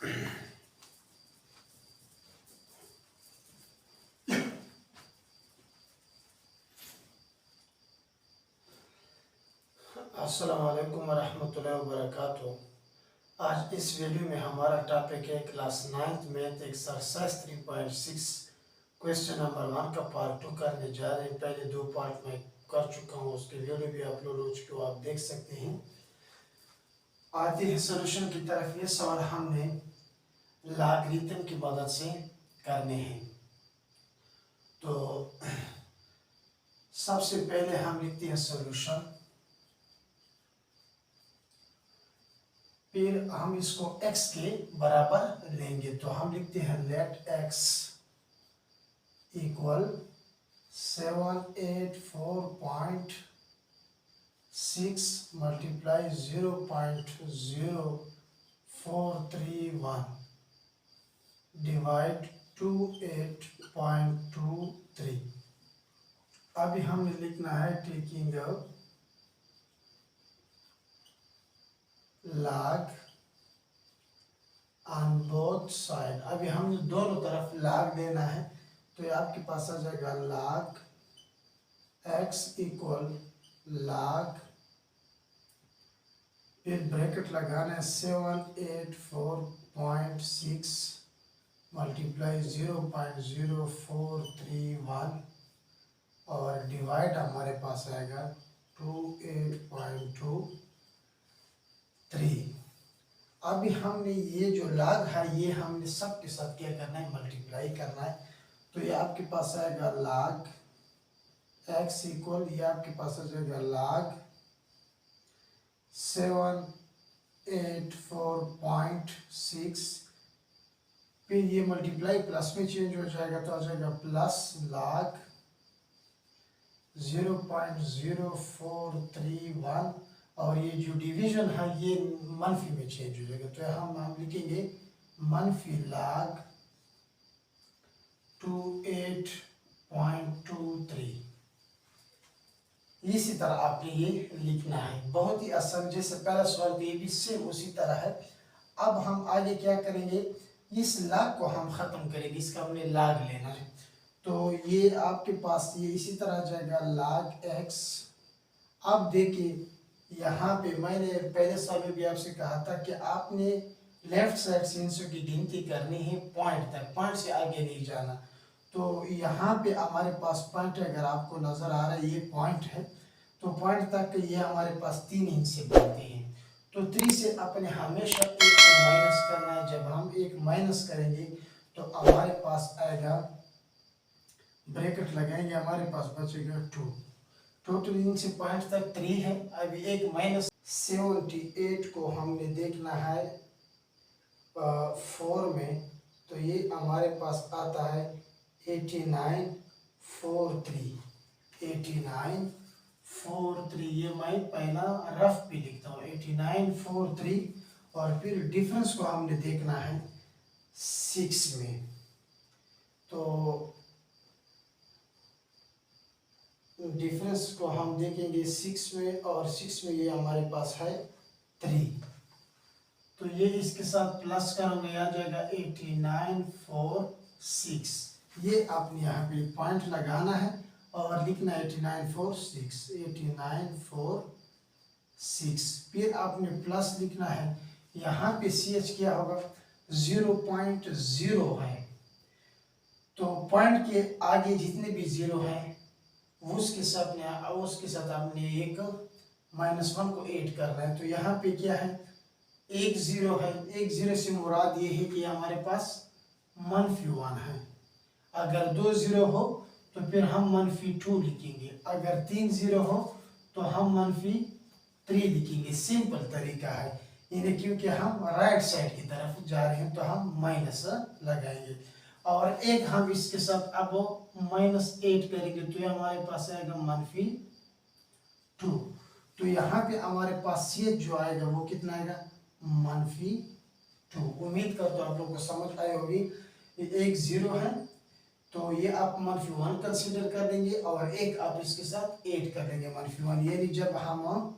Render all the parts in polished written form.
अस्सलाम वालेकुम वरहमतुल्लाहि वबरकातुहू। आज इस वीडियो में हमारा टॉपिक है class 9th math exercise 3.6 question number 1 का पार्ट 2 करने जा रहे हैं। पहले 2 पार्ट में कर चुका हूँ, उसके वीडियो भी अपलोड हो चुके हो, आप देख सकते हैं। आते हैं सोल्यूशन की तरफ। ये सवाल हमने लॉगरिथम की मदद से करने हैं। तो सबसे पहले हम लिखते हैं सोल्यूशन, फिर हम इसको x के बराबर लेंगे। तो हम लिखते हैं let x equal 784.6 multiply 0.0431 divide 28.23। अभी हमें लिखना है taking log on both side. अभी हम दोनों तरफ log देना है, तो ये आपके पास आ जाएगा log x इक्वल log, फिर ब्रैकेट लगाना है 784.6 मल्टीप्लाई 0.0431 और डिवाइड हमारे पास आएगा 28.23। अभी हमने ये जो log है ये हमने सब के साथ क्या करना है, मल्टीप्लाई करना है। तो ये आपके पास आएगा log x इक्वल, ये आपके पास आ जाएगा log 784.6, फिर ये मल्टीप्लाई प्लस में चेंज हो जाएगा तो आ जाएगा प्लस log 0.0431 और ये जो डिवीजन है ये मनफी में चेंज हो जाएगा। तो हम लिखेंगे मनफी log 28.23। इसी तरह आपने ये लिखना है, बहुत ही आसान। जैसे पहला सवाल ये भी सेम उसी तरह है। अब हम आगे क्या करेंगे, इस log को हम खत्म करेंगे, इसका हमने log लेना है। तो ये आपके पास ये इसी तरह आ जाएगा log x। अब देखिए यहाँ पे मैंने पहले सवाल में भी आपसे कहा था कि आपने लेफ्ट साइड से इंचों की गिनती करनी है पॉइंट तक, पॉइंट से आगे नहीं जाना। तो यहाँ पे हमारे पास पॉइंट अगर आपको नज़र आ रहा है, ये पॉइंट है, तो पॉइंट तक ये हमारे पास 3 इंच से बनते हैं। तो 3 से अपने हमेशा एक को माइनस करना है। जब हम एक माइनस करेंगे तो हमारे पास आएगा, ब्रैकेट लगाएंगे, हमारे पास बचेगा 2। टोटल इनसे पॉइंट तक 3 है। अभी एक माइनस 78 को हमने देखना है 4 में, तो ये हमारे पास आता है 8943। ये मैं पहला रफ भी लिखता हूँ 8943, और फिर डिफरेंस को हमने देखना है 6 में। तो डिफरेंस को हम देखेंगे 6 में, और 6 में ये हमारे पास है 3। तो ये इसके साथ प्लस करेंगे, आ जाएगा 8946। ये आपने यहाँ पे पॉइंट लगाना है और लिखना है 8946। फिर आपने प्लस लिखना है। यहाँ पे CH क्या होगा, 0.0 है। तो पॉइंट के आगे जितने भी 0 है उसके साथ आपने एक -1 को ऐड करना है। तो यहाँ पे क्या है, एक 0 है। एक 0 से मुराद ये है कि हमारे पास -1 है। अगर 2 0 हो तो फिर हम -2 लिखेंगे। अगर 3 0 हो तो हम -3 लिखेंगे। सिंपल तरीका है इन्हें, क्योंकि हम राइट साइड की तरफ जा रहे हैं तो हम माइनस लगाएंगे। और एक हम इसके साथ अब -8 करेंगे तो ये हमारे पास आएगा -2। तो यहाँ पे हमारे पास CH जो आएगा वो कितना आएगा, -2। उम्मीद करता हूँ आप लोगों को समझ आई होगी। एक 0 है तो ये आप -1 कंसीडर कर लेंगे, और एक आप इसके साथ 8 कर लेंगे -1। यानी जब हम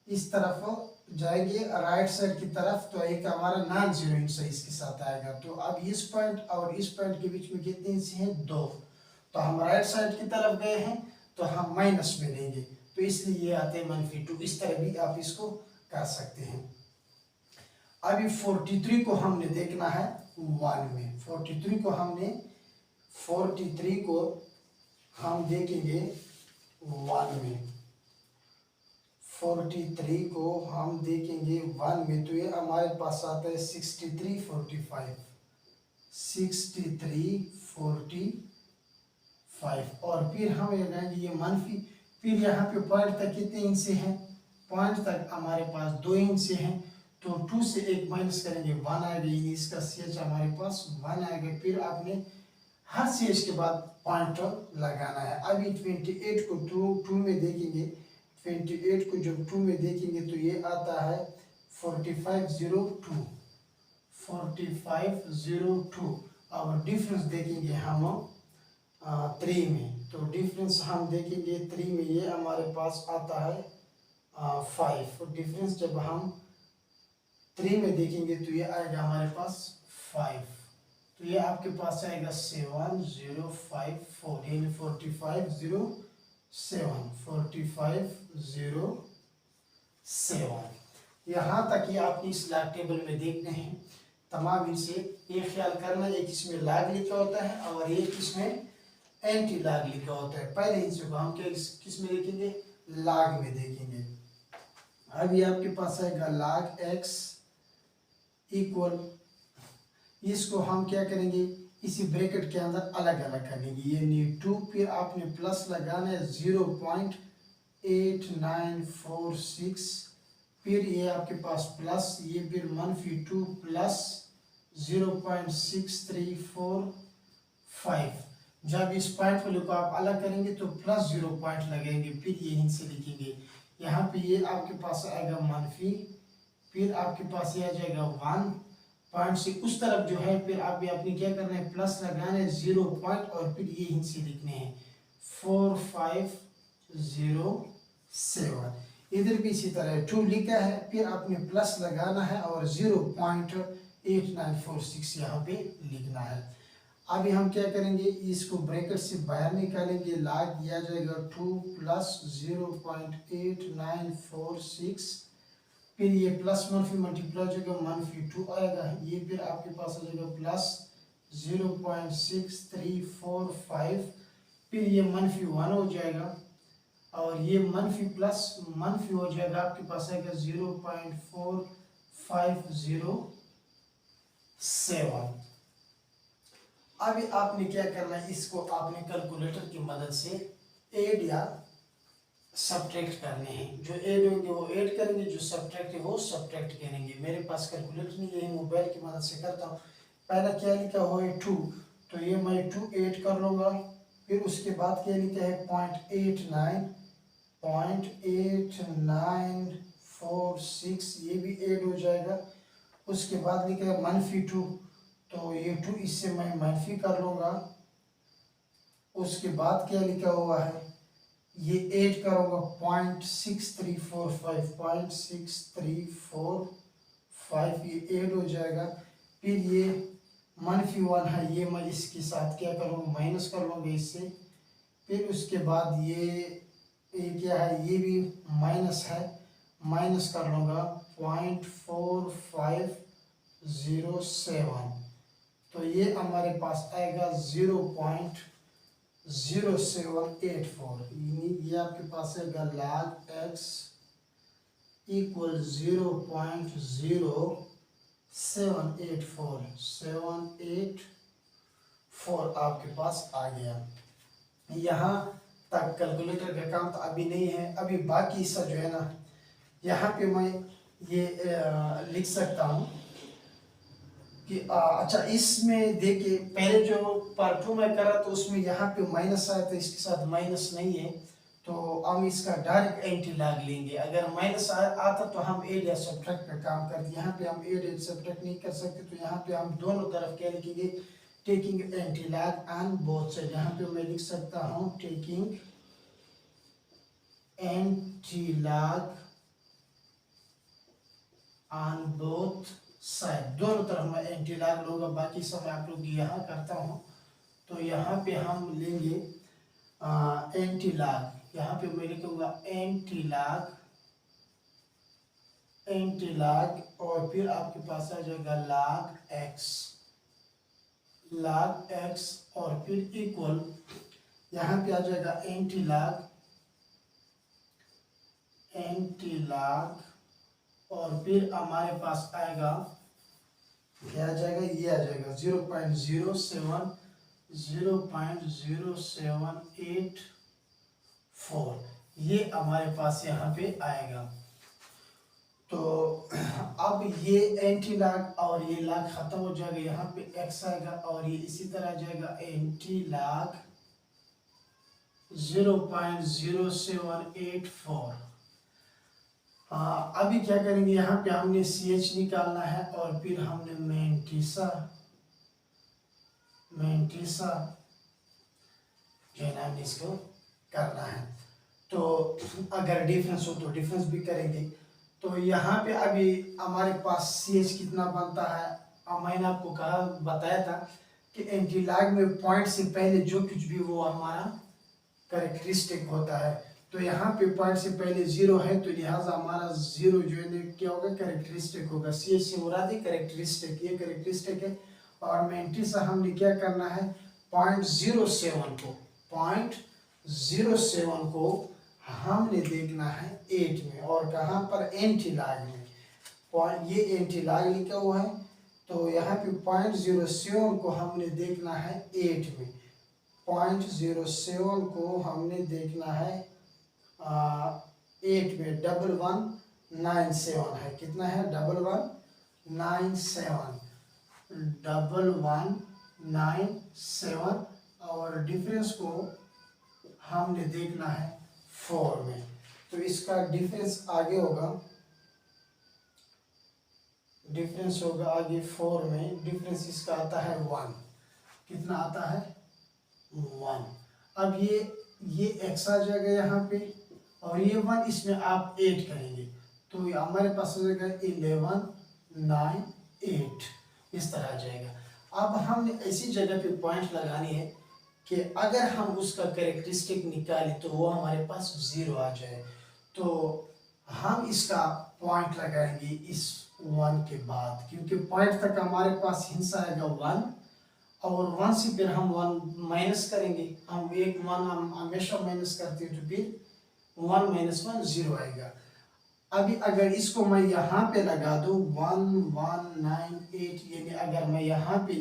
इस तरफ जाएंगे राइट साइड की तरफ, तो एक हमारा नॉन जीरो इंच इसके साथ आएगा। तो अब इस पॉइंट और इस पॉइंट के बीच में कितने इंच हैं, 2। तो हम राइट साइड की तरफ गए हैं तो हम माइनस में लेंगे, तो इसलिए ये आते हैं -2। इस तरह भी आप इसको कर सकते हैं। अभी 43 को हमने देखना है 1 में। 43 को हम देखेंगे 1 में। 43 को हम देखेंगे 1 में, तो ये हमारे पास आता है 63 45। 63 45 और फिर हम लगाएंगे ये मनफी। फिर यहाँ पे पॉइंट तक कितने इंच से हैं, पॉइंट तक हमारे पास 2 इंच से हैं, तो 2 से 1 माइनस करेंगे 1 आएगा, इसका CH हमारे पास 1 आएगा। फिर आपने हर CH के बाद पॉइंटर लगाना है। अभी 28 को 2 में देखेंगे, 28 को जब 2 में देखेंगे तो ये आता है 4502। 4502 और डिफरेंस देखेंगे हम 3 में, तो डिफरेंस हम देखेंगे 3 में, ये हमारे पास आता है 5। डिफरेंस जब हम 3 में देखेंगे तो ये आएगा हमारे पास 5, तो ये आपके पास आएगा 7054, यानी 4507। यहाँ तक ये आपने इस लॉग टेबल में देखने हैं तमाम इनसे। एक ख्याल करना, एक इसमें लॉग लिखा होता है और एक इसमें एंटी लॉग लिखा होता है। पहले इनसे को हम क्या किस में देखेंगे, लॉग में देखेंगे। अब ये आपके पास आएगा log x इक्वल, इसको हम क्या करेंगे, इसी ब्रैकेट के अंदर अलग अलग करेंगे। ये नी 2, फिर आपने प्लस लगाना है 0.8946, फिर ये आपके पास प्लस, ये फिर -2 प्लस 0.6345। जब इस पॉइंट वैल्यू को आप अलग करेंगे तो प्लस 0 पॉइंट लगेंगे, फिर यहीं से लिखेंगे। यहाँ पे ये आपके पास आएगा मनफी, फिर आपके पास ये आ जाएगा 1 पॉइंट से उस तरफ जो है, फिर आप अपनी क्या करना है, प्लस लगाना है 0 पॉइंट और फिर ये यहीं से लिखने हैं 4507। इधर भी इसी तरह 2 लिखा है, फिर आपने प्लस लगाना है और 0.8946 यहाँ पे लिखना है। अभी हम क्या करेंगे, इसको ब्रैकेट से बाहर निकालेंगे, लॉग किया जाएगा 2 प्लस 0.8946, फिर ये प्लस मनफी मल्टीप्लाई हो जाएगा, -2 आएगा, ये फिर आपके पास आ जाएगा प्लस 0.6345, फिर ये -1 हो जाएगा और ये मनफी प्लस मनफी हो जाएगा, आपके पास आएगा 0.4507। अभी आपने क्या करना है, इसको आपने कैलकुलेटर की मदद से ऐड या सब्ट्रैक्ट करने हैं। जो ऐड होंगे वो ऐड करेंगे, जो सब्ट्रैक्ट है वो सब्ट्रैक्ट करेंगे। मेरे पास कैलकुलेटर नहीं है, मोबाइल की मदद से करता हूँ। पहला क्या लिखा हुआ है 2, तो ये मैं 2 ऐड कर लूँगा, फिर उसके बाद क्या लिखा है 0.8946, ये भी ऐड हो जाएगा। उसके बाद लिखा है -2, तो ये 2 इससे मैं मनफी कर लूँगा। उसके बाद क्या लिखा हुआ है, ये ऐड करूँगा 0.6345, 0.6345 ये ऐड हो जाएगा। फिर ये -1 है, ये मैं इसके साथ क्या करूँगा, माइनस कर लूँगा इससे। फिर उसके बाद ये क्या है, ये भी माइनस है, माइनस कर लूँगा 0.4507, तो ये हमारे पास आएगा 0.0784। ये आपके पास आएगा log x इक्वल 0.0784 आपके पास आ गया। यहाँ तक कैलकुलेटर का काम तो अभी नहीं है। अभी बाकी हिस्सा जो है ना, यहाँ पे मैं ये लिख सकता हूँ कि अच्छा, इसमें देखिए पहले जो पार्ट 2 में करा तो उसमें यहाँ पे माइनस आया था, इसके साथ माइनस नहीं है, तो हम इसका डायरेक्ट एंटी लॉग लेंगे। अगर माइनस आता तो हम ऐड या सब्ट्रैक्ट का काम करते, यहाँ पे हम ऐड या सब्ट्रैक्ट नहीं कर सकते, तो यहाँ पे हम दोनों तरफ क्या लिखेंगे, taking anti log on both side. यहाँ पे मैं लिख सकता हूँ taking anti log on both side, दोनों तरफ मैं एंटी लॉग लूँगा। बाकी सब मैं आप लोग यहाँ करता हूँ। तो यहाँ पे हम लेंगे एंटी लॉग। यहाँ पे मैं लिखूँगा एंटी लॉग, एंटी लॉग, और फिर आपके पास आ जाएगा लॉग एक्स, लॉग एक्स, और फिर इक्वल यहाँ पे आ जाएगा एंटी लॉग, एंटी लॉग, और फिर हमारे पास आएगा, क्या आ जाएगा, ये आ जाएगा 0.0784, ये हमारे पास यहाँ पे आएगा। तो अब ये एंटी लॉग और ये लॉग खत्म हो जाएगा, यहाँ पे x आएगा, और ये इसी तरह आ जाएगा एंटी लॉग 0.0784। अभी क्या करेंगे, यहाँ पे हमने CH निकालना है, और फिर हमने मेंटिसा जो है ना हमने इसको करना है। तो अगर डिफरेंस हो तो डिफरेंस भी करेंगे। तो यहाँ पे अभी हमारे पास CH कितना बनता है, अब मैंने आपको बताया था कि एंटी लॉग में पॉइंट से पहले जो कुछ भी वो हमारा कैरेक्टरिस्टिक होता है। तो यहाँ पे पॉइंट से पहले 0 है, तो लिहाजा हमारा 0 जो है क्या होगा, कैरेक्टरिस्टिक होगा। CH से मुराद है कैरेक्टरिस्टिक, ये कैरेक्टरिस्टिक है। और मेंटिसा हमने क्या करना है, 0.07 को हमने देखना है 8 में, और कहाँ पर, एंटी लॉग में। ये एंटी लॉग लिखा हुआ है, तो यहाँ पे 0.07 को हमने देखना है 8 में। 0.07 को हमने देखना है 8 में। 1197 है, कितना है, 1197, और डिफरेंस को हमने देखना है 4 में। तो इसका डिफरेंस आगे होगा, डिफरेंस होगा आगे 4 में। डिफरेंस इसका आता है 1, कितना आता है, 1। अब ये x आ जाएगा यहाँ पे, और ये 1 इसमें आप ऐड करेंगे, तो हमारे पास हो जाएगा 1198, इस तरह आ जाएगा। अब हमने ऐसी जगह पे पॉइंट लगानी है कि अगर हम उसका कैरेक्टरिस्टिक निकालें तो वो हमारे पास 0 आ जाए। तो हम इसका पॉइंट लगाएंगे इस 1 के बाद, क्योंकि पॉइंट तक हमारे पास हिस्सा आएगा 1, और 1 से फिर हम 1 माइनस करेंगे। हम 1 हम हमेशा माइनस करते हैं, तो फिर 1 - 1 0 आएगा। अभी अगर इसको मैं यहाँ पे लगा दूँ 1198, यानी अगर मैं यहाँ पे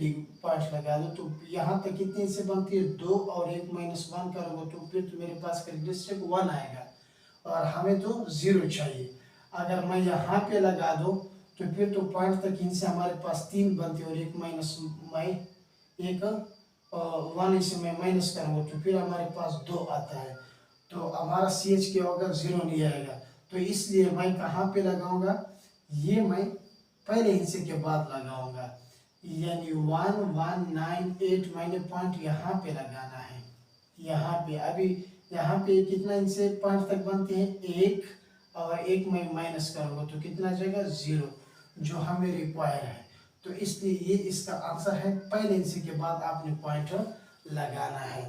पॉइंट लगा दूँ तो यहाँ तक कितने से बनती है, 2 और 1 - 1 करूँगा, तो फिर तो मेरे पास कैरेक्टरिस्टिक 1 आएगा, और हमें तो 0 चाहिए। अगर मैं यहाँ पे लगा दूँ तो फिर तो पॉइंट तक इनसे हमारे पास 3 बनती है, और 1 - एक 1 इसे मैं माइनस करूँगा, तो फिर हमारे पास 2 आता है। तो हमारा CH क्या होगा, 0 नहीं आएगा। तो इसलिए मैं कहाँ पे लगाऊंगा, ये मैं पहले हिस्से के बाद लगाऊंगा, यानी 1198 मैंने पॉइंट यहाँ पे लगाना है। यहाँ पे अभी यहाँ पे कितना इनसे पॉइंट तक बनते हैं, 1, और 1 मैं माइनस करूँगा तो कितना जाएगा, 0, जो हमें रिक्वायर है। तो इसलिए ये इसका आंसर है, पहले हिस्से के बाद आपने पॉइंट लगाना है।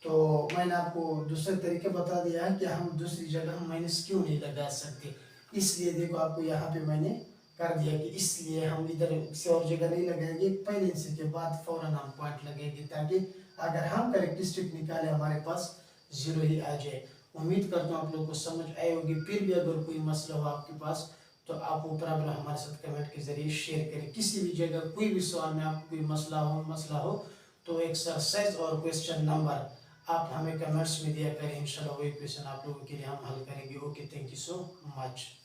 तो मैंने आपको दूसरे तरीके बता दिया है कि हम दूसरी जगह माइनस क्यों नहीं लगा सकते। इसलिए देखो आपको यहाँ पे मैंने कर दिया कि इसलिए हम इधर से और जगह नहीं लगाएंगे, पहले हिस्से के बाद फौरन हम पॉइंट लगेंगे, ताकि अगर हम कैरेक्टरिस्टिक निकाले हमारे पास 0 ही आ जाए। उम्मीद करता हूँ आप लोगों को समझ आई होगी। फिर भी अगर कोई मसला हो आपके पास तो आप वो प्रॉब्लम हमारे साथ कमेंट के जरिए शेयर करें। किसी भी जगह कोई भी सवाल में आपको कोई मसला हो तो एक्सरसाइज और क्वेश्चन नंबर आप हमें कमेंट्स में दिया करें। इंशाल्लाह वही क्वेश्चन आप लोगों के लिए हम हल करेंगे। Okay, thank you so much.